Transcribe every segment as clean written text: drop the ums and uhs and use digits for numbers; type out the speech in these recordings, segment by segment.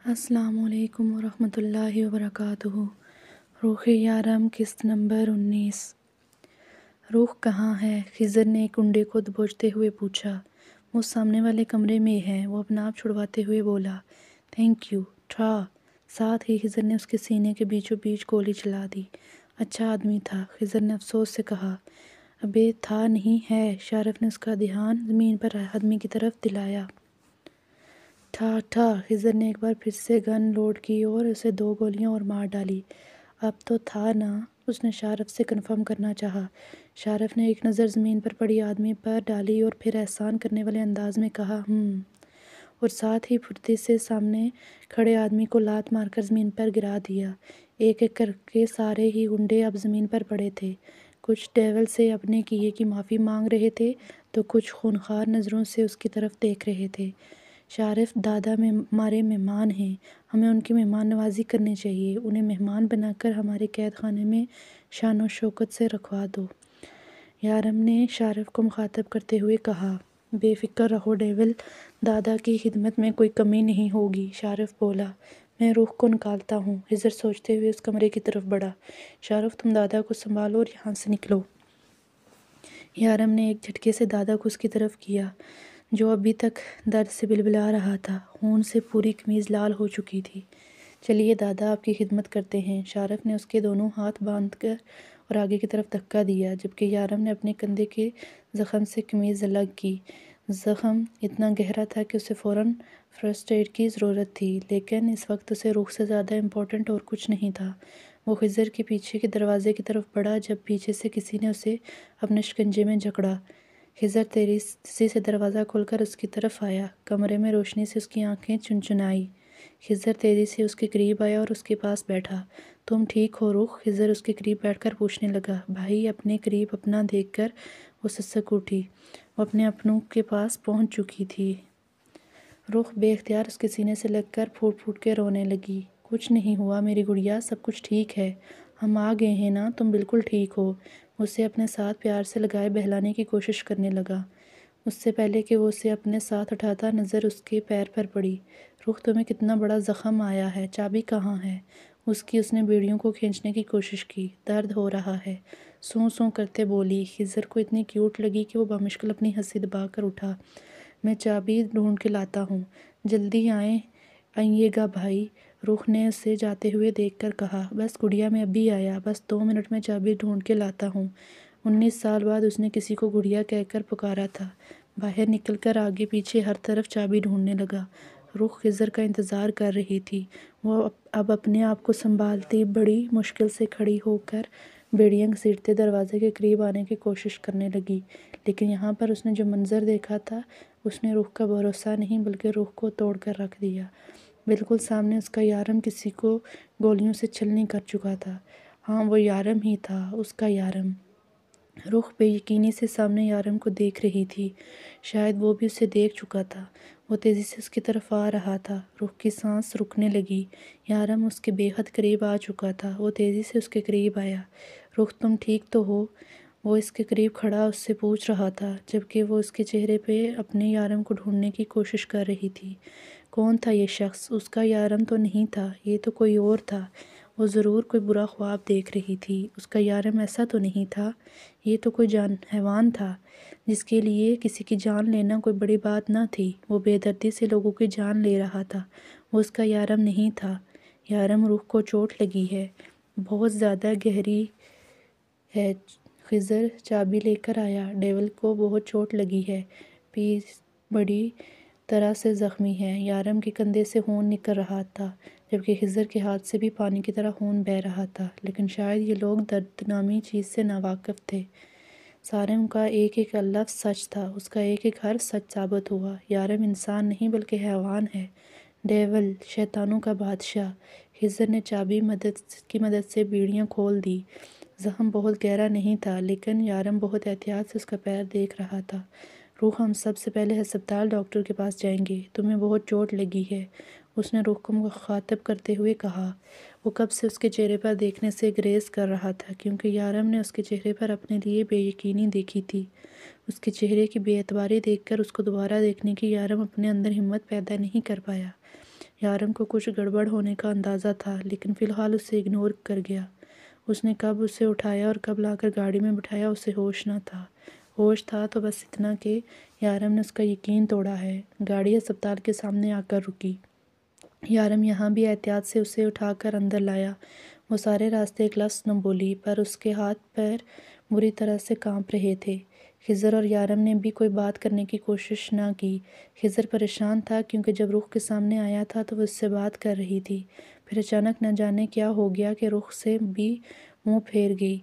السلام علیکم ورحمۃ اللہ وبرکاتہ۔ روح یارم قسط نمبر 19۔ روح کہاں ہے؟ خضر نے کنڈے کو دبوچتے ہوئے پوچھا۔ وہ سامنے والے کمرے میں ہے، وہ اپنا آپ چھڑواتے ہوئے بولا۔ تھینک یو ٹھا۔ ساتھ ہی خضر نے اس کے سینے کے بیچوں بیچ گولی چلا دی۔ اچھا آدمی تھا، خضر نے افسوس سے کہا۔ ابے تھا نہیں ہے، شارف نے اس کا دھیان زمین پر آدمی کی طرف دلایا۔ ٹھا ٹھا، خضر نے ایک بار پھر سے گن لوڈ کی اور اسے 2 گولیاں اور مار ڈالی۔ اب تو تھا نا؟ اس نے شارف سے کنفرم کرنا چاہا۔ شارف نے ایک نظر زمین پر پڑی آدمی پر ڈالی اور پھر احسان کرنے والے انداز میں کہا اور ساتھ ہی پھرتی سے سامنے کھڑے آدمی کو لات مار کر زمین پر گرا دیا۔ ایک ایک کر کے سارے ہی گنڈے اب زمین پر پڑے تھے، کچھ ڈیول سے اپنے کیے کی معافی مانگ رہے تھے تو کچھ خونخوار نظروں سے اس کی طرف دیکھ رہے تھے۔ شارف دادا ہمارے مہمان ہیں، ہمیں ان کی مہمان نوازی کرنی چاہیے، انہیں مہمان بنا کر ہمارے قید خانے میں شان و شوکت سے رکھوا دو، یارم نے شارف کو مخاطب کرتے ہوئے کہا۔ بے فکر رہو ڈیول، دادا کی خدمت میں کوئی کمی نہیں ہوگی، شارف بولا۔ میں روح کو نکالتا ہوں، خضر سوچتے ہوئے اس کمرے کی طرف بڑھا۔ شارف تم دادا کو سنبھالو اور یہاں سے نکلو۔ یارم نے ایک جھٹکے سے دادا کو اس کی طرف کیا، جو ابھی تک درد سے بلبلا رہا تھا، خون سے پوری قمیض لال ہو چکی تھی۔ چلیے دادا، آپ کی خدمت کرتے ہیں۔ شارف نے اس کے دونوں ہاتھ باندھ کر اور آگے کی طرف دھکا دیا، جبکہ یارم نے اپنے کندھے کے زخم سے قمیض الگ کی۔ زخم اتنا گہرا تھا کہ اسے فوراً فرسٹ ایڈ کی ضرورت تھی، لیکن اس وقت اسے روح سے زیادہ امپورٹنٹ اور کچھ نہیں تھا۔ وہ خضر کے پیچھے کے دروازے کی طرف بڑھا جب پیچھے سے کسی نے اسے اپنے شکنجے میں جکڑا۔ خضر تیزی سے دروازہ کھول کر اس کی طرف آیا، کمرے میں روشنی سے اس کی آنکھیں چنچنائیں۔ خضر تیزی سے اس کے قریب آیا اور اس کے پاس بیٹھا۔ تم ٹھیک ہو روح؟ خضر اس کے قریب بیٹھ کر پوچھنے لگا۔ بھائی اپنے قریب اپنا دیکھ کر وہ سسک اٹھی، وہ اپنے اپنوں کے پاس پہنچ چکی تھی۔ روح بے اختیار اس کے سینے سے لگ کر پھوٹ پھوٹ کے رونے لگی۔ کچھ نہیں ہوا میری گڑیا، سب کچھ ٹھیک ہے، ہم آ گئے ہیں نا، تم بالکل ٹھیک ہو۔ اسے اپنے ساتھ پیار سے لگائے بہلانے کی کوشش کرنے لگا۔ اس سے پہلے کہ وہ اسے اپنے ساتھ اٹھاتا، نظر اس کے پیر پر پڑی۔ روح تمہیں کتنا بڑا زخم آیا ہے، چابی کہاں ہے؟ اس نے بیڑیوں کو کھینچنے کی کوشش کی۔ درد ہو رہا ہے، سوں سوں کرتے بولی۔ خضر کو اتنی کیوٹ لگی کہ وہ بمشکل اپنی ہنسی دبا کر اٹھا۔ میں چابی ڈھونڈ کے لاتا ہوں، جلدی آئیے گا بھائی، روح نے اسے جاتے ہوئے دیکھ کر کہا۔ بس گڑیا میں ابھی آیا، بس 2 منٹ میں چابی ڈھونڈ کے لاتا ہوں۔ 19 سال بعد اس نے کسی کو گڑیا کہہ کر پکارا تھا۔ باہر نکل کر آگے پیچھے ہر طرف چابی ڈھونڈنے لگا۔ روح خضر کا انتظار کر رہی تھی۔ وہ اب اپنے آپ کو سنبھالتی بڑی مشکل سے کھڑی ہو کر بیڑیاں گھسیٹتے دروازے کے قریب آنے کی کوشش کرنے لگی، لیکن یہاں پر اس نے جو منظر دیکھا تھا اس نے روح کا بھروسہ نہیں بلکہ روح کو توڑ کر رکھ دیا۔ بالکل سامنے اس کا یارم کسی کو گولیوں سے چھلنی کر چکا تھا۔ ہاں وہ یارم ہی تھا، اس کا یارم۔ روح بے یقینی سے سامنے یارم کو دیکھ رہی تھی، شاید وہ بھی اسے دیکھ چکا تھا۔ وہ تیزی سے اس کی طرف آ رہا تھا۔ روح کی سانس رکنے لگی، یارم اس کے بے حد قریب آ چکا تھا۔ وہ تیزی سے اس کے قریب آیا۔ روح تم ٹھیک تو ہو؟ وہ اس کے قریب کھڑا اس سے پوچھ رہا تھا، جبکہ وہ اس کے چہرے پہ اپنے یارم کو ڈھونڈنے کی کوشش کر رہی تھی۔ کون تھا یہ شخص؟ اس کا یارم تو نہیں تھا، یہ تو کوئی اور تھا۔ وہ ضرور کوئی برا خواب دیکھ رہی تھی۔ اس کا یارم ایسا تو نہیں تھا، یہ تو کوئی حیوان تھا جس کے لیے کسی کی جان لینا کوئی بڑی بات نہ تھی۔ وہ بے دردی سے لوگوں کی جان لے رہا تھا، وہ اس کا یارم نہیں تھا۔ یارم روح کو چوٹ لگی ہے، بہت زیادہ گہری ہے۔ خضر چابی لے کر آیا۔ ڈیول کو بہت چوٹ لگی ہے، پیٹھ بڑی طرح سے زخمی ہے۔ یارم کے کندھے سے خون نکل رہا تھا، جبکہ خضر کے ہاتھ سے بھی پانی کی طرح خون بہہ رہا تھا، لیکن شاید یہ لوگ درد نامی چیز سے ناواقف تھے۔ سارم کا ایک ایک لفظ سچ تھا، اس کا ایک ایک حرف سچ ثابت ہوا۔ یارم انسان نہیں بلکہ حیوان ہے، ڈیول، شیطانوں کا بادشاہ۔ خضر نے چابی کی مدد سے بیڑیاں کھول دی۔ زخم بہت گہرا نہیں تھا، لیکن یارم بہت احتیاط سے اس کا پیر دیکھ رہا تھا۔ روح ہم سب سے پہلے ہسپتال ڈاکٹر کے پاس جائیں گے، تمہیں بہت چوٹ لگی ہے، اس نے روح کو مخاطب کرتے ہوئے کہا۔ وہ کب سے اس کے چہرے پر دیکھنے سے گریز کر رہا تھا، کیونکہ یارم نے اس کے چہرے پر اپنے لیے بے یقینی دیکھی تھی۔ اس کے چہرے کی بے اعتباری دیکھ کر اس کو دوبارہ دیکھنے کی یارم اپنے اندر ہمت پیدا نہیں کر پایا۔ یارم کو کچھ گڑبڑ ہونے کا اندازہ تھا، لیکن فی الحال اسے اگنور کر گیا۔ اس نے کب اسے اٹھایا اور کب لا کر گاڑی میں بٹھایا اسے ہوش نہ تھا۔ ہوش تھا تو بس اتنا کہ یارم نے اس کا یقین توڑا ہے۔ گاڑی ہسپتال کے سامنے آ کر رکی۔ یارم یہاں بھی احتیاط سے اسے اٹھا کر اندر لایا۔ وہ سارے راستے ایک لفظ نہ بولی، پر اس کے ہاتھ پیر بری طرح سے کانپ رہے تھے۔ خضر اور یارم نے بھی کوئی بات کرنے کی کوشش نہ کی۔ خضر پریشان تھا کیونکہ جب رخ کے سامنے آیا تھا تو وہ اس سے بات کر رہی تھی، پھر اچانک نہ جانے کیا ہو گیا کہ رخ سے بھی منہ پھیر گئی۔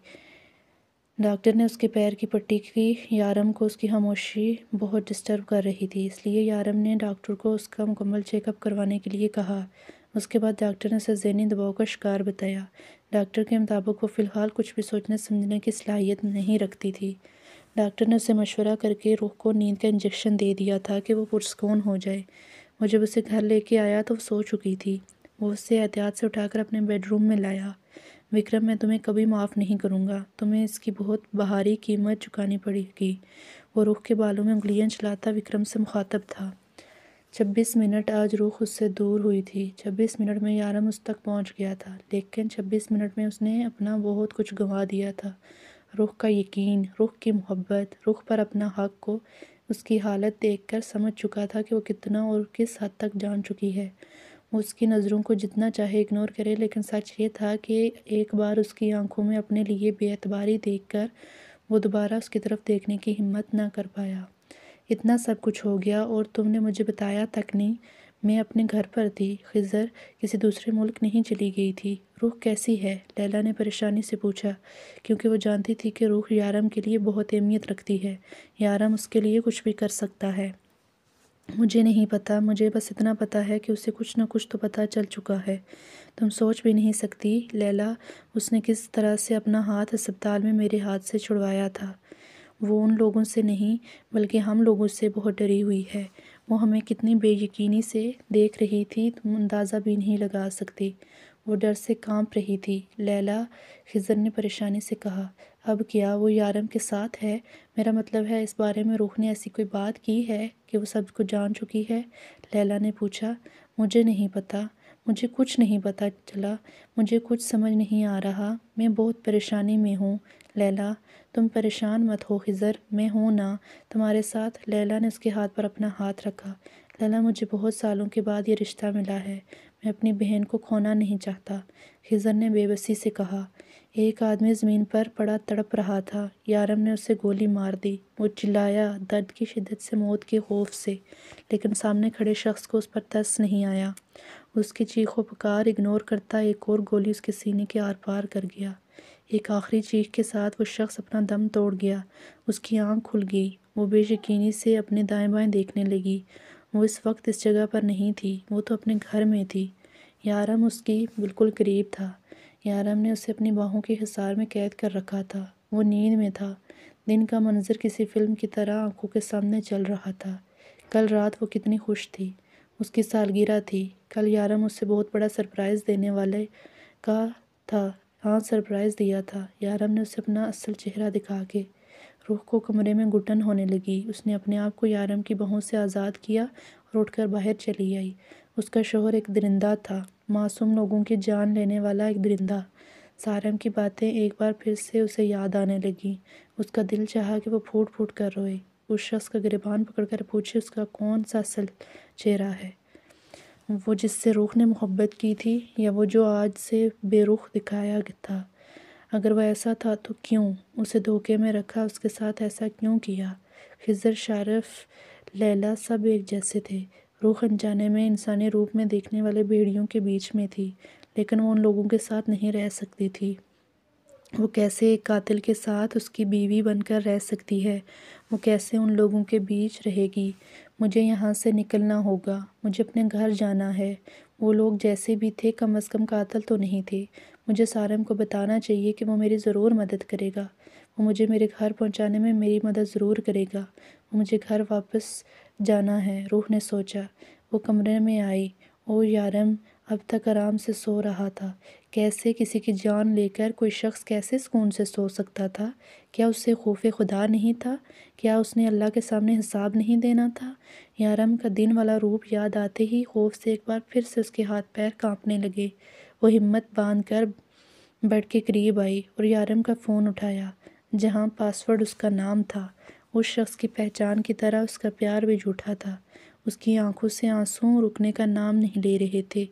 ڈاکٹر نے اس کے پیر کی پٹی کی۔ یارم کو اس کی خاموشی بہت ڈسٹرب کر رہی تھی، اس لیے یارم نے ڈاکٹر کو اس کا مکمل چیک اپ کروانے کے لیے کہا۔ اس کے بعد ڈاکٹر نے اسے ذہنی دباؤ کا شکار بتایا۔ ڈاکٹر کے مطابق وہ فی الحال کچھ بھی سوچنے سمجھنے کی صلاحیت نہیں رکھتی تھی۔ ڈاکٹر نے اسے مشورہ کر کے رخ کو نیند کا انجیکشن دے دیا تھا کہ وہ پرسکون ہو جائے۔ وہ جب اسے گھر لے کے آیا تو وہ سو چکی تھی۔ وہ اسے احتیاط سے اٹھا کر اپنے بیڈ روم میں لایا۔ وکرم، میں تمہیں کبھی معاف نہیں کروں گا، تمہیں اس کی بہت بھاری قیمت چکانی پڑے گی۔ وہ رخ کے بالوں میں انگلیاں چلاتا وکرم سے مخاطب تھا۔ 26 منٹ آج رخ اس سے دور ہوئی تھی۔ 26 منٹ میں یارم اس تک پہنچ گیا تھا، لیکن 26 منٹ میں اس نے اپنا بہت کچھ گنوا دیا تھا۔ رخ کا یقین، رخ کی محبت، رخ پر اپنا حق کو اس کی حالت دیکھ کر سمجھ چکا تھا کہ وہ کتنا اور کس حد تک جان چکی ہے۔ وہ اس کی نظروں کو جتنا چاہے اگنور کرے، لیکن سچ یہ تھا کہ ایک بار اس کی آنکھوں میں اپنے لیے بے اعتباری دیکھ کر وہ دوبارہ اس کی طرف دیکھنے کی ہمت نہ کر پایا۔ اتنا سب کچھ ہو گیا اور تم نے مجھے بتایا تک نہیں۔ میں اپنے گھر پر تھی، خضر کسی دوسرے ملک نہیں چلی گئی تھی۔ روح کیسی ہے؟ لیلا نے پریشانی سے پوچھا، کیونکہ وہ جانتی تھی کہ روح یارم کے لیے بہت اہمیت رکھتی ہے۔ یارم اس کے لیے کچھ بھی کر سکتا ہے۔ مجھے نہیں پتہ، مجھے بس اتنا پتہ ہے کہ اسے کچھ نہ کچھ تو پتہ چل چکا ہے۔ تم سوچ بھی نہیں سکتی لیلا، اس نے کس طرح سے اپنا ہاتھ ہسپتال میں میرے ہاتھ سے چھڑوایا تھا۔ وہ ان لوگوں سے نہیں بلکہ ہم لوگوں سے بہت ڈری ہوئی ہے۔ وہ ہمیں کتنی بے یقینی سے دیکھ رہی تھی، تم اندازہ بھی نہیں لگا سکتی۔ وہ ڈر سے کانپ رہی تھی۔ لیلا، خضر نے پریشانی سے کہا، اب کیا وہ یارم کے ساتھ ہے؟ میرا مطلب ہے اس بارے میں روح نے ایسی کوئی بات کی ہے کہ وہ سب کو جان چکی ہے؟ لیلا نے پوچھا۔ مجھے نہیں پتہ، مجھے کچھ نہیں پتہ چلا، مجھے کچھ سمجھ نہیں آ رہا، میں بہت پریشانی میں ہوں۔ لیلا، تم پریشان مت ہو خضر، میں ہوں نا تمہارے ساتھ۔ لیلا نے اس کے ہاتھ پر اپنا ہاتھ رکھا۔ لیلا، مجھے بہت سالوں کے بعد یہ رشتہ ملا ہے، میں اپنی بہن کو کھونا نہیں چاہتا، خضر نے بے بسی سے کہا۔ ایک آدمی زمین پر پڑا تڑپ رہا تھا۔ یارم نے اسے گولی مار دی، وہ چلایا، درد کی شدت سے، موت کے خوف سے، لیکن سامنے کھڑے شخص کو اس پر ترس نہیں آیا۔ اس کی چیخ و پکار اگنور کرتا ایک اور گولی اس کے سینے کے آر پار کر گیا۔ ایک آخری چیخ کے ساتھ وہ شخص اپنا دم توڑ گیا۔ اس کی آنکھ کھل گئی۔ وہ بے یقینی سے اپنے دائیں بائیں دیکھنے لگی۔ وہ اس وقت اس جگہ پر نہیں تھی، وہ تو اپنے گھر میں تھی۔ یارم اس کی بالکل قریب تھا۔ یارم نے اسے اپنی باہوں کے حصار میں قید کر رکھا تھا۔ وہ نیند میں تھا۔ دن کا منظر کسی فلم کی طرح آنکھوں کے سامنے چل رہا تھا۔ کل رات وہ کتنی خوش تھی، اس کی سالگرہ تھی۔ کل یارم اسے بہت بڑا سرپرائز دینے والے کا تھا۔ ہاں، سرپرائز دیا تھا۔ یارم نے اسے اپنا اصل چہرہ دکھا کے۔ روح کو کمرے میں گھٹن ہونے لگی۔ اس نے اپنے آپ کو یارم کی باہوں سے آزاد کیا اور اٹھ کر باہر چلی آئی۔ اس کا شوہر ایک درندہ تھا، معصوم لوگوں کی جان لینے والا ایک درندہ۔ سارم کی باتیں ایک بار پھر سے اسے یاد آنے لگیں۔ اس کا دل چاہا کہ وہ پھوٹ پھوٹ کر روئے، اس شخص کا گریبان پکڑ کر پوچھے اس کا کون سا اصل چہرہ ہے، وہ جس سے روح نے محبت کی تھی، یا وہ جو آج سے بے رخ دکھایا تھا؟ اگر وہ ایسا تھا تو کیوں اسے دھوکے میں رکھا، اس کے ساتھ ایسا کیوں کیا؟ خضر، شارف، لیلا سب ایک جیسے تھے۔ روح انجانے میں انسانی روپ میں دیکھنے والے بھیڑیوں کے بیچ میں تھی، لیکن وہ ان لوگوں کے ساتھ نہیں رہ سکتی تھی۔ وہ کیسے ایک قاتل کے ساتھ اس کی بیوی بن کر رہ سکتی ہے؟ وہ کیسے ان لوگوں کے بیچ رہے گی؟ مجھے یہاں سے نکلنا ہوگا، مجھے اپنے گھر جانا ہے۔ وہ لوگ جیسے بھی تھے کم از کم قاتل تو نہیں تھے۔ مجھے سارم کو بتانا چاہیے کہ وہ میری ضرور مدد کرے گا، وہ مجھے میرے گھر پہنچانے میں میری مدد ضرور کرے گا۔ وہ مجھے گھر واپس جانا ہے، روح نے سوچا۔ وہ کمرے میں آئی۔ او یارم، اب تک آرام سے سو رہا تھا۔ کیسے کسی کی جان لے کر کوئی شخص کیسے سکون سے سو سکتا تھا؟ کیا اس سے خوف خدا نہیں تھا؟ کیا اس نے اللہ کے سامنے حساب نہیں دینا تھا؟ یارم کا دن والا روپ یاد آتے ہی خوف سے ایک بار پھر سے اس کے ہاتھ پیر کانپنے لگے۔ وہ ہمت باندھ کر بیڈ کے قریب آئی اور یارم کا فون اٹھایا، جہاں پاس ورڈ اس کا نام تھا۔ اس شخص کی پہچان کی طرح اس کا پیار بھی جھوٹا تھا۔ اس کی آنکھوں سے آنسو رکنے کا نام نہیں لے رہے تھے۔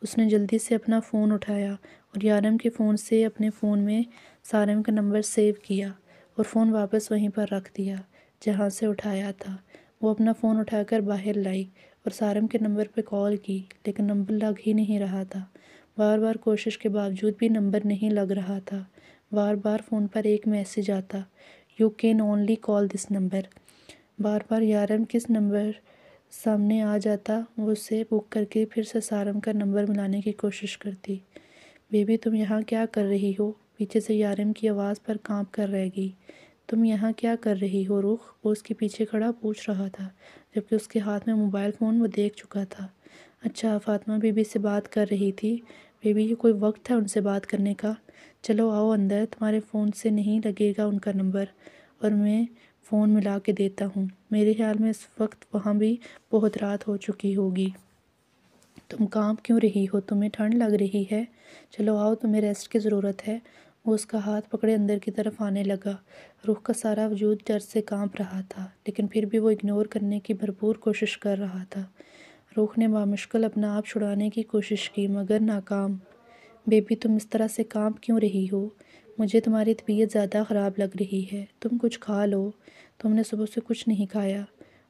اس نے جلدی سے اپنا فون اٹھایا اور یارم کے فون سے اپنے فون میں سارم کا نمبر سیو کیا اور فون واپس وہیں پر رکھ دیا جہاں سے اٹھایا تھا۔ وہ اپنا فون اٹھا کر باہر لائی اور سارم کے نمبر پہ کال کی، لیکن نمبر لگ ہی نہیں رہا تھا۔ بار بار کوشش کے باوجود بھی نمبر نہیں لگ رہا تھا۔ بار بار فون پر ایک میسج آتا، "you can only call this number". بار بار یارم کس نمبر سامنے آ جاتا، وہ اسے بک کر کے پھر سے سارم کا نمبر ملانے کی کوشش کرتی۔ "بیبی تم یہاں کیا کر رہی ہو؟" پیچھے سے یارم کی آواز پر کانپ کر رہ گئی۔ "تم یہاں کیا کر رہی ہو رخ؟" وہ اس کے پیچھے کھڑا پوچھ رہا تھا، جبکہ اس کے ہاتھ میں موبائل فون وہ دیکھ چکا تھا۔ "اچھا، فاطمہ بی بی سے بات کر رہی تھی۔ بیبی یہ کوئی وقت ہے ان سے بات کرنے کا؟ چلو آؤ اندر، تمہارے فون سے نہیں لگے گا ان کا نمبر، اور میں فون ملا کے دیتا ہوں۔ میرے خیال میں اس وقت وہاں بھی بہت رات ہو چکی ہوگی۔ تم کانپ کیوں رہی ہو؟ تمہیں ٹھنڈ لگ رہی ہے؟ چلو آؤ، تمہیں ریسٹ کی ضرورت ہے۔ وہ اس کا ہاتھ پکڑے اندر کی طرف آنے لگا۔ رخ کا سارا وجود ڈر سے کانپ رہا تھا، لیکن پھر بھی وہ اگنور کرنے کی بھرپور کوشش کر رہا تھا۔ رخ نے بامشکل اپنا آپ چھڑانے کی کوشش کی، مگر ناکام۔ "بیبی تم اس طرح سے کانپ کیوں رہی ہو؟ مجھے تمہاری طبیعت زیادہ خراب لگ رہی ہے۔ تم کچھ کھا لو۔ تم نے صبح سے کچھ نہیں کھایا۔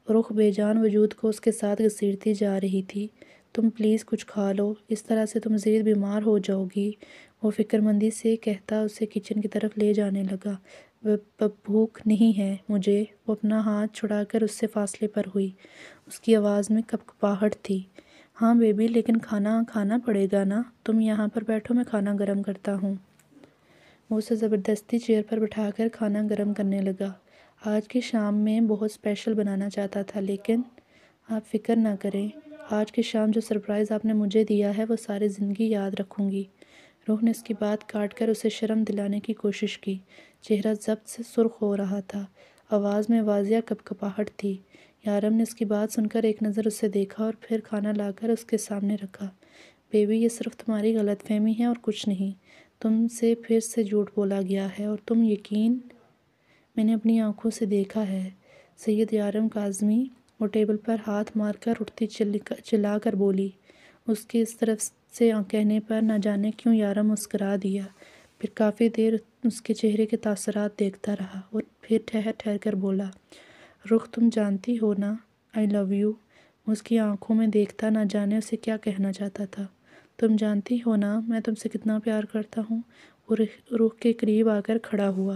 رخ بے جان وجود کو اس کے ساتھ گھسیٹتی جا رہی تھی۔ "تم پلیز کچھ کھا لو، اس طرح سے تم مزید بیمار ہو جاؤ گی"۔ وہ فکر مندی سے کہتا اسے کچن کی طرف لے جانے لگا۔ "بھوک نہیں ہے مجھے"۔ وہ اپنا ہاتھ چھڑا کر اس سے فاصلے پر ہوئی۔ اس کی آواز میں کپکپاہٹ تھی۔ "ہاں بیبی، لیکن کھانا کھانا پڑے گا نا۔ تم یہاں پر بیٹھو، میں کھانا گرم کرتا ہوں"۔ وہ اسے زبردستی چیئر پر بٹھا کر کھانا گرم کرنے لگا۔ "آج کی شام میں بہت اسپیشل بنانا چاہتا تھا، لیکن"۔ "آپ فکر نہ کریں، آج کی شام جو سرپرائز آپ نے مجھے دیا ہے وہ ساری زندگی یاد رکھوں گی"۔ روح نے اس کی بات کاٹ کر اسے شرم دلانے کی کوشش کی۔ چہرہ ضبط سے سرخ ہو رہا تھا، آواز میں واضح کپکپاہٹ تھی۔ یارم نے اس کی بات سن کر ایک نظر اسے دیکھا اور پھر کھانا لا کر اس کے سامنے رکھا۔ "بیبی یہ صرف تمہاری غلط فہمی ہے اور کچھ نہیں۔ تم سے پھر سے جھوٹ بولا گیا ہے اور تم یقین میں نے اپنی آنکھوں سے دیکھا ہے"۔ سید یارم کاظمی وہ ٹیبل پر ہاتھ مار کر اٹھتی چلا کر بولی۔ اس کے اس طرف سے کہنے پر نہ جانے کیوں یارم مسکرا دیا، پھر کافی دیر اس کے چہرے کے تاثرات دیکھتا رہا اور پھر ٹھہر ٹھہر کر بولا، "رخ تم جانتی ہو نا، آئی لو یو"۔ اس کی آنکھوں میں دیکھتا نہ جانے اسے کیا کہنا چاہتا تھا۔ "تم جانتی ہو نا میں تم سے کتنا پیار کرتا ہوں"۔ وہ رخ کے قریب آ کر کھڑا ہوا۔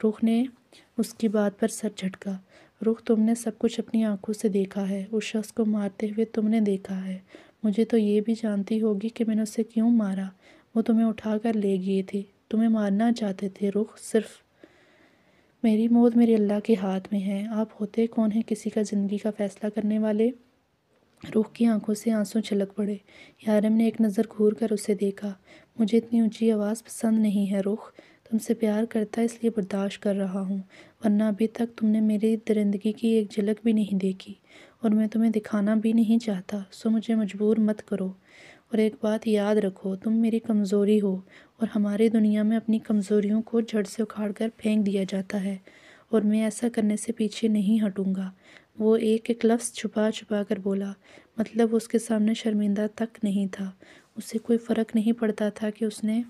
رخ نے اس کی بات پر سر جھٹکا۔ "رخ تم نے سب کچھ اپنی آنکھوں سے دیکھا ہے، اس شخص کو مارتے ہوئے تم نے دیکھا ہے۔ مجھے تو یہ بھی جانتی ہوگی کہ میں نے اسے کیوں مارا۔ وہ تمہیں اٹھا کر لے گئے تھے، تمہیں مارنا چاہتے تھے رخ، صرف"۔ "میری موت میرے اللہ کے ہاتھ میں ہے، آپ ہوتے کون ہیں کسی کا زندگی کا فیصلہ کرنے والے"۔ رخ کی آنکھوں سے آنسو چھلک پڑے۔ یارم نے ایک نظر گھور کر اسے دیکھا۔ "مجھے اتنی اونچی آواز پسند نہیں ہے رخ، تم سے پیار کرتا اس لیے برداشت کر رہا ہوں، ورنہ ابھی تک تم نے میری درندگی کی ایک جھلک بھی نہیں دیکھی، اور میں تمہیں دکھانا بھی نہیں چاہتا، سو مجھے مجبور مت کرو۔ اور ایک بات یاد رکھو، تم میری کمزوری ہو، اور ہماری دنیا میں اپنی کمزوریوں کو جڑ سے اکھاڑ کر پھینک دیا جاتا ہے، اور میں ایسا کرنے سے پیچھے نہیں ہٹوں گا"۔ وہ ایک ایک لفظ چھپا چھپا کر بولا، مطلب وہ اس کے سامنے شرمندہ تک نہیں تھا۔ اسے کوئی فرق نہیں پڑتا تھا کہ اس نے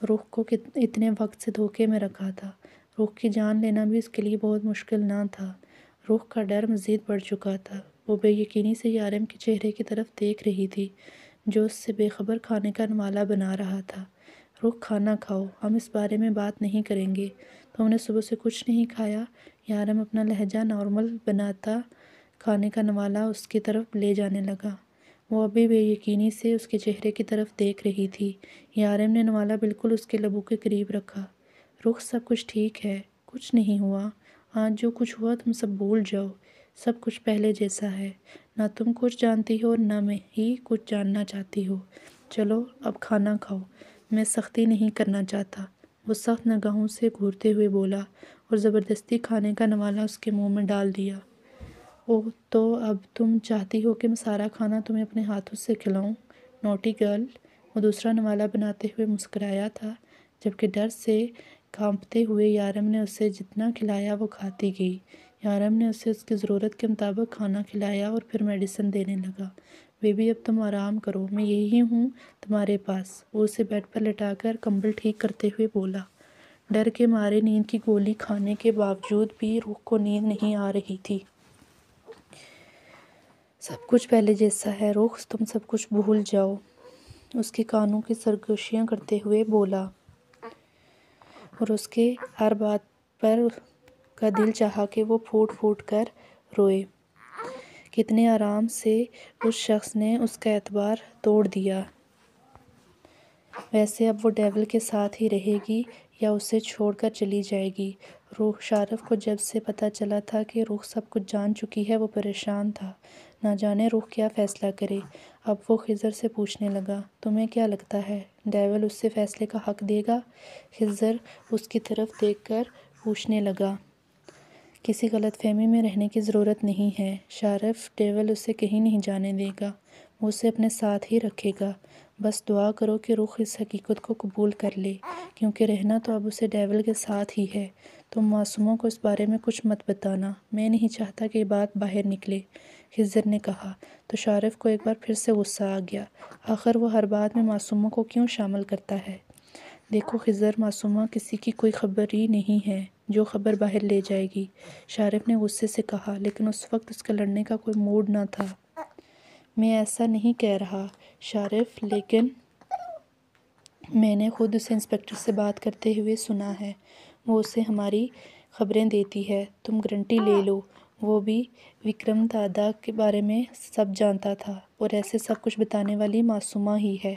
رخ کو اتنے وقت سے دھوکے میں رکھا تھا۔ رخ کی جان لینا بھی اس کے لیے بہت مشکل نہ تھا۔ رخ کا ڈر مزید بڑھ چکا تھا۔ وہ بے یقینی سے یارم کے چہرے کی طرف دیکھ رہی تھی، جو اس سے بے خبر کھانے کا نوالہ بنا رہا تھا۔ "رخ کھانا کھاؤ، ہم اس بارے میں بات نہیں کریں گے۔ تم نے صبح سے کچھ نہیں کھایا"۔ یارم اپنا لہجہ نارمل بناتا کھانے کا نوالہ اس کی طرف لے جانے لگا۔ وہ ابھی بے یقینی سے اس کے چہرے کی طرف دیکھ رہی تھی۔ یارم نے نوالہ بالکل اس کے لبوں کے قریب رکھا۔ "رخ سب کچھ ٹھیک ہے، کچھ نہیں ہوا۔ آج جو کچھ ہوا تم سب بھول جاؤ"۔ سب کچھ پہلے جیسا ہے، نہ تم کچھ جانتی ہو نہ میں ہی کچھ جاننا چاہتی ہو۔ چلو اب کھانا کھاؤ، میں سختی نہیں کرنا چاہتا، وہ سخت نگاہوں سے گھورتے ہوئے بولا اور زبردستی کھانے کا نوالہ اس کے منہ میں ڈال دیا۔ اوہ تو اب تم چاہتی ہو کہ میں سارا کھانا تمہیں اپنے ہاتھوں سے کھلاؤں؟ Naughty girl. وہ دوسرا نوالہ بناتے ہوئے مسکرایا تھا، جبکہ ڈر سے کانپتے ہوئے یارم نے اسے جتنا کھلایا وہ کھاتی گئی۔ یارم نے اسے اس کی ضرورت کے مطابق کھانا کھلایا اور پھر میڈیسن دینے لگا۔ بیبی اب تم آرام کرو، میں یہی ہوں تمہارے پاس، وہ اسے بیڈ پر لٹا کر کمبل ٹھیک کرتے ہوئے بولا۔ ڈر کے مارے نیند کی گولی کھانے کے باوجود بھی روح کو نیند نہیں آ رہی تھی۔ سب کچھ پہلے جیسا ہے روح، تم سب کچھ بھول جاؤ، اس کے کانوں کی سرگوشیاں کرتے ہوئے بولا، اور اس کے ہر بات پر کا دل چاہا کہ وہ پھوٹ پھوٹ کر روئے۔ کتنے آرام سے اس شخص نے اس کا اعتبار توڑ دیا۔ ویسے اب وہ ڈیول کے ساتھ ہی رہے گی یا اسے چھوڑ کر چلی جائے گی؟ روح شارف کو جب سے پتہ چلا تھا کہ روح سب کچھ جان چکی ہے وہ پریشان تھا، نہ جانے روح کیا فیصلہ کرے۔ اب وہ خضر سے پوچھنے لگا، تمہیں کیا لگتا ہے ڈیول اسے فیصلے کا حق دے گا؟ خضر اس کی طرف دیکھ کر پوچھنے لگا، کسی غلط فہمی میں رہنے کی ضرورت نہیں ہے شارف، ڈیول اسے کہیں نہیں جانے دے گا، وہ اسے اپنے ساتھ ہی رکھے گا، بس دعا کرو کہ روح اس حقیقت کو قبول کر لے، کیونکہ رہنا تو اب اسے ڈیول کے ساتھ ہی ہے۔ تم معصوموں کو اس بارے میں کچھ مت بتانا، میں نہیں چاہتا کہ یہ بات باہر نکلے، خضر نے کہا۔ تو شارف کو ایک بار پھر سے غصہ آ گیا، آخر وہ ہر بات میں معصوموں کو کیوں شامل کرتا ہے؟ دیکھو خضر، معصومہ کسی کی کوئی خبر ہی نہیں ہے جو خبر باہر لے جائے گی، شارف نے غصے سے کہا، لیکن اس وقت اس کا لڑنے کا کوئی موڈ نہ تھا۔ میں ایسا نہیں کہہ رہا شارف، لیکن میں نے خود اسے انسپکٹر سے بات کرتے ہوئے سنا ہے، وہ اسے ہماری خبریں دیتی ہے، تم گارنٹی لے لو، وہ بھی وکرم دادا کے بارے میں سب جانتا تھا، اور ایسے سب کچھ بتانے والی معصومہ ہی ہے،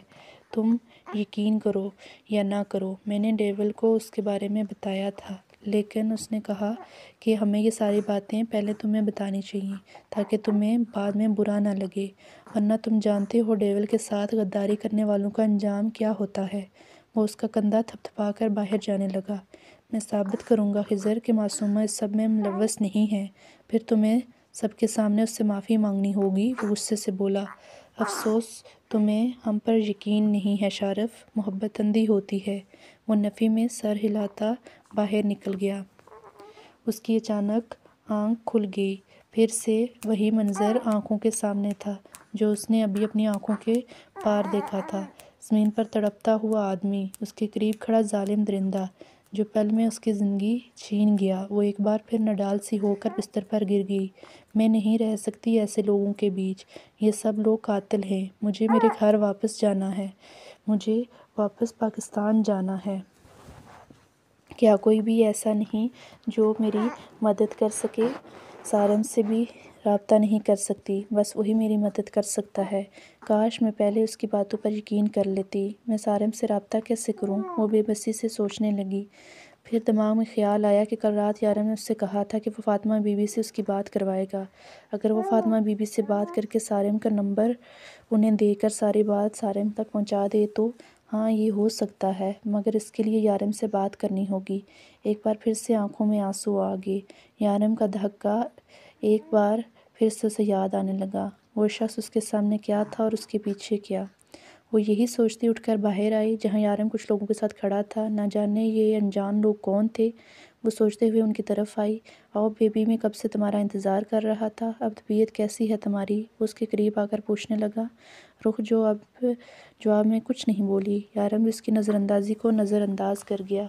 تم یقین کرو یا نہ کرو، میں نے ڈیول کو اس کے بارے میں بتایا تھا، لیکن اس نے کہا کہ ہمیں یہ ساری باتیں پہلے تمہیں بتانی چاہیے تاکہ تمہیں بعد میں برا نہ لگے، ورنہ تم جانتے ہو ڈیول کے ساتھ غداری کرنے والوں کا انجام کیا ہوتا ہے۔ وہ اس کا کندھا تھپ تھپا کر باہر جانے لگا۔ میں ثابت کروں گا خضر کہ معصومہ اس سب میں ملوث نہیں ہے، پھر تمہیں سب کے سامنے اس سے معافی مانگنی ہوگی، وہ غصے سے بولا۔ افسوس تمہیں ہم پر یقین نہیں ہے شارف، محبت اندھی ہوتی ہے، وہ نفی میں سر ہلاتا باہر نکل گیا۔ اس کی اچانک آنکھ کھل گئی، پھر سے وہی منظر آنکھوں کے سامنے تھا جو اس نے ابھی اپنی آنکھوں کے پار دیکھا تھا، زمین پر تڑپتا ہوا آدمی، اس کے قریب کھڑا ظالم درندہ جو پل میں اس کی زندگی چھین گیا۔ وہ ایک بار پھر نڈال سی ہو کر بستر پر گر گئی۔ میں نہیں رہ سکتی ایسے لوگوں کے بیچ، یہ سب لوگ قاتل ہیں، مجھے میرے گھر واپس جانا ہے، مجھے واپس پاکستان جانا ہے۔ کیا کوئی بھی ایسا نہیں جو میری مدد کر سکے؟ سارم سے بھی رابطہ نہیں کر سکتی، بس وہی میری مدد کر سکتا ہے، کاش میں پہلے اس کی باتوں پر یقین کر لیتی، میں سارم سے رابطہ کیسے کروں؟ وہ بے بسی سے سوچنے لگی، پھر دماغ میں خیال آیا کہ کل رات یارم نے اس سے کہا تھا کہ وہ فاطمہ بی بی سے اس کی بات کروائے گا، اگر وہ فاطمہ بی بی سے بات کر کے سارم کا نمبر انہیں دے کر ساری بات سارم تک پہنچا دے تو ہاں یہ ہو سکتا ہے، مگر اس کے لیے یارم سے بات کرنی ہوگی۔ ایک بار پھر سے آنکھوں میں آنسو آ گئے، یارم کا دھکا ایک بار پھر سے اسے یاد آنے لگا، وہ شخص اس کے سامنے کیا تھا اور اس کے پیچھے کیا۔ وہ یہی سوچتی اٹھ کر باہر آئی جہاں یارم کچھ لوگوں کے ساتھ کھڑا تھا، نہ جانے یہ انجان لوگ کون تھے۔ وہ سوچتے ہوئے ان کی طرف آئی، آؤ بیبی، میں کب سے تمہارا انتظار کر رہا تھا، اب طبیعت کیسی ہے تمہاری؟ وہ اس کے قریب آ کر پوچھنے لگا۔ رخ جو اب جواب میں کچھ نہیں بولی، یارم اس کی نظر اندازی کو نظر انداز کر گیا۔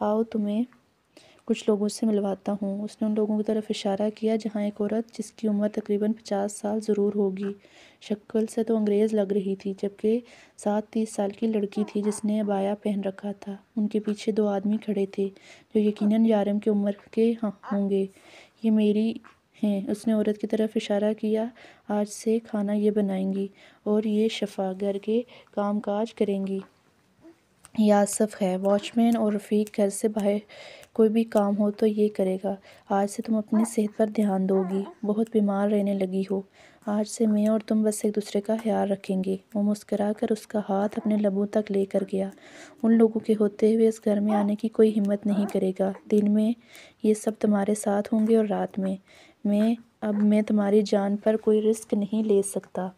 آؤ تمہیں کچھ لوگوں سے ملواتا ہوں، اس نے ان لوگوں کی طرف اشارہ کیا جہاں ایک عورت جس کی عمر تقریباً 50 سال ضرور ہوگی، شکل سے تو انگریز لگ رہی تھی، جبکہ ساتھ 30 سال کی لڑکی تھی جس نے عبایا پہن رکھا تھا، ان کے پیچھے 2 آدمی کھڑے تھے جو یقیناً یارم کی عمر کے ہوں گے۔ یہ میری ہیں، اس نے عورت کی طرف اشارہ کیا، آج سے کھانا یہ بنائیں گی اور یہ شفا گھر کے کام کاج کریں گی۔ یہ آصف ہے، واچ مین، اور رفیق گھر سے باہر کوئی بھی کام ہو تو یہ کرے گا۔ آج سے تم اپنی صحت پر دھیان دو گی، بہت بیمار رہنے لگی ہو۔ آج سے میں اور تم بس ایک دوسرے کا خیال رکھیں گے۔ وہ مسکرا کر اس کا ہاتھ اپنے لبوں تک لے کر گیا۔ ان لوگوں کے ہوتے ہوئے اس گھر میں آنے کی کوئی ہمت نہیں کرے گا۔ دن میں یہ سب تمہارے ساتھ ہوں گے اور رات میں اب میں تمہاری جان پر کوئی رسک نہیں لے سکتا۔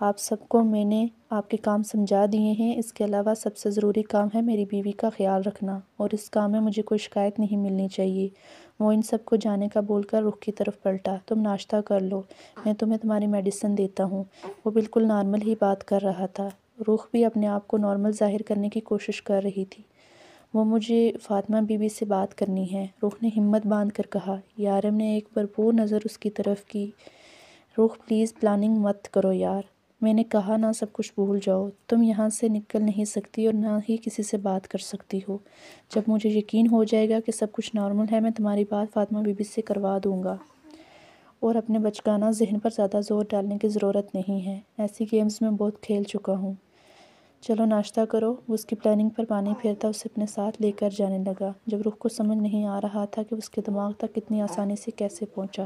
آپ سب کو میں نے آپ کے کام سمجھا دیے ہیں۔ اس کے علاوہ سب سے ضروری کام ہے میری بیوی کا خیال رکھنا، اور اس کام میں مجھے کوئی شکایت نہیں ملنی چاہیے۔ وہ ان سب کو جانے کا بول کر رخ کی طرف پلٹا۔ تم ناشتہ کر لو، میں تمہیں تمہاری میڈیسن دیتا ہوں۔ وہ بالکل نارمل ہی بات کر رہا تھا۔ رخ بھی اپنے آپ کو نارمل ظاہر کرنے کی کوشش کر رہی تھی۔ وہ مجھے فاطمہ بی بی سے بات کرنی ہے، رخ نے ہمت باندھ کر کہا۔ یارم نے ایک بھرپور نظر اس کی طرف کی۔ رخ پلیز پلاننگ مت کرو یار، میں نے کہا نا سب کچھ بھول جاؤ۔ تم یہاں سے نکل نہیں سکتی اور نہ ہی کسی سے بات کر سکتی ہو۔ جب مجھے یقین ہو جائے گا کہ سب کچھ نارمل ہے، میں تمہاری بات فاطمہ بی بی سے کروا دوں گا، اور اپنے بچگانہ ذہن پر زیادہ زور ڈالنے کی ضرورت نہیں ہے۔ ایسی گیمز میں بہت کھیل چکا ہوں۔ چلو ناشتہ کرو۔ وہ اس کی پلاننگ پر پانی پھیرتا اسے اپنے ساتھ لے کر جانے لگا، جب رخ کو سمجھ نہیں آ رہا تھا کہ اس کے دماغ تک اتنی آسانی سے کیسے پہنچا۔